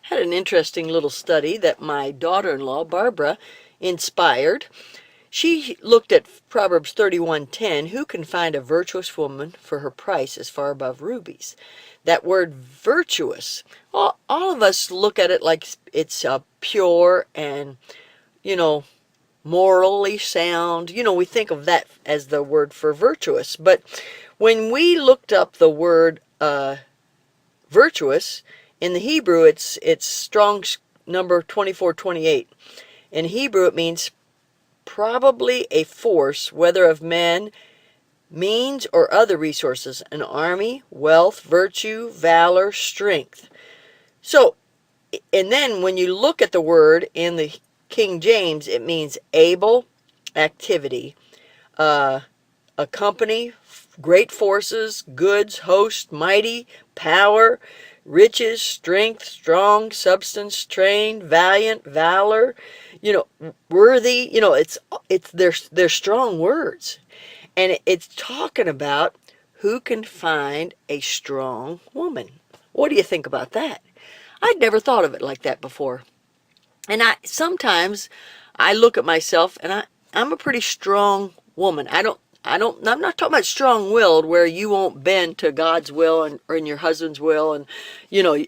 had an interesting little study that my daughter-in-law, Barbara, inspired. She looked at Proverbs 31:10, who can find a virtuous woman for her price is far above rubies. That word virtuous, all of us look at it like it's pure and, you know, morally sound. We think of that as the word for virtuous. But when we looked up the word virtuous, in the Hebrew, it's Strong's number 2428. In Hebrew, it means probably a force, whether of men, means, or other resources, an army, wealth, virtue, valor, strength. So, and then when you look at the word in the King James, it means able, activity, a company, great forces, goods, host, mighty, power, riches, strength, strong, substance, trained, valiant, valor, worthy. They're strong words. And it's talking about who can find a strong woman. What do you think about that? I'd never thought of it like that before. And sometimes I look at myself and I'm a pretty strong woman. I'm not talking about strong-willed where you won't bend to God's will or in your husband's will. And,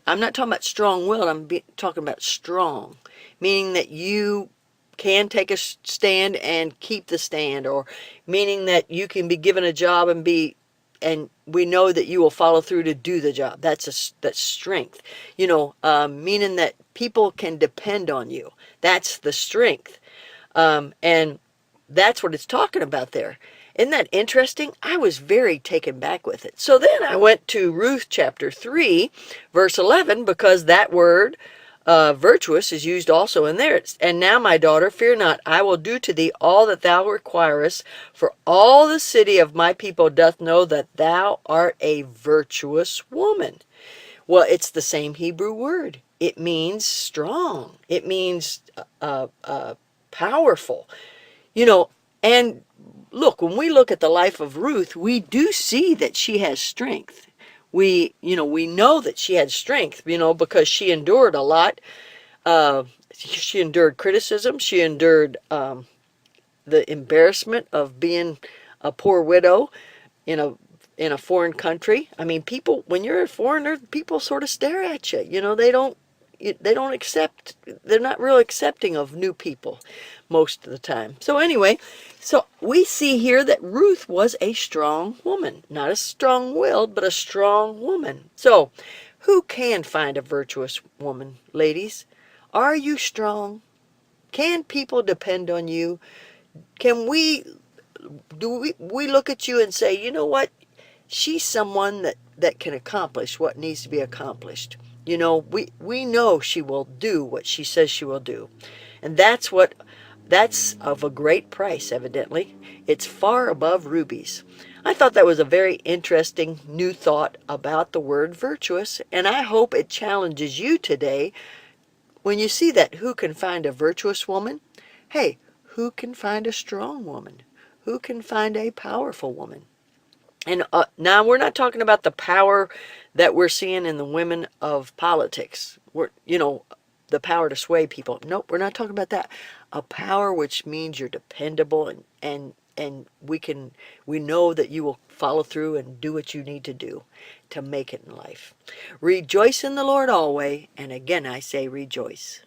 I'm not talking about strong-willed. Talking about strong, meaning that you can take a stand and keep the stand, or meaning that you can be given a job and we know that you will follow through to do the job. That's strength. Meaning that people can depend on you. That's the strength. And that's what it's talking about there. Isn't that interesting? I was very taken back with it. So then I went to Ruth chapter 3, verse 11, because that word, virtuous, is used also in there. And now, my daughter, fear not, I will do to thee all that thou requirest, for all the city of my people doth know that thou art a virtuous woman. Well, it's the same Hebrew word. It means strong. It means powerful. And look, when we look at the life of Ruth, we do see that she has strength. We know that she had strength, because she endured a lot. She endured criticism. She endured the embarrassment of being a poor widow in a foreign country. I mean, people, when you're a foreigner, people sort of stare at you. They don't accept, they're not real accepting of new people most of the time. So anyway, so we see here that Ruth was a strong woman, not a strong-willed, but a strong woman. So who can find a virtuous woman, ladies? Are you strong? Can people depend on you? Can we look at you and say, you know what? She's someone that can accomplish what needs to be accomplished. We know she will do what she says she will do. And that's of a great price, evidently. It's far above rubies. I thought that was a very interesting new thought about the word virtuous, and I hope it challenges you today when you see that. Who can find a virtuous woman? Hey, who can find a strong woman? Who can find a powerful woman? And now we're not talking about the power that we're seeing in the women of politics. The power to sway people. Nope, we're not talking about that. A power which means you're dependable and we know that you will follow through and do what you need to do to make it in life. Rejoice in the Lord always, and again I say rejoice.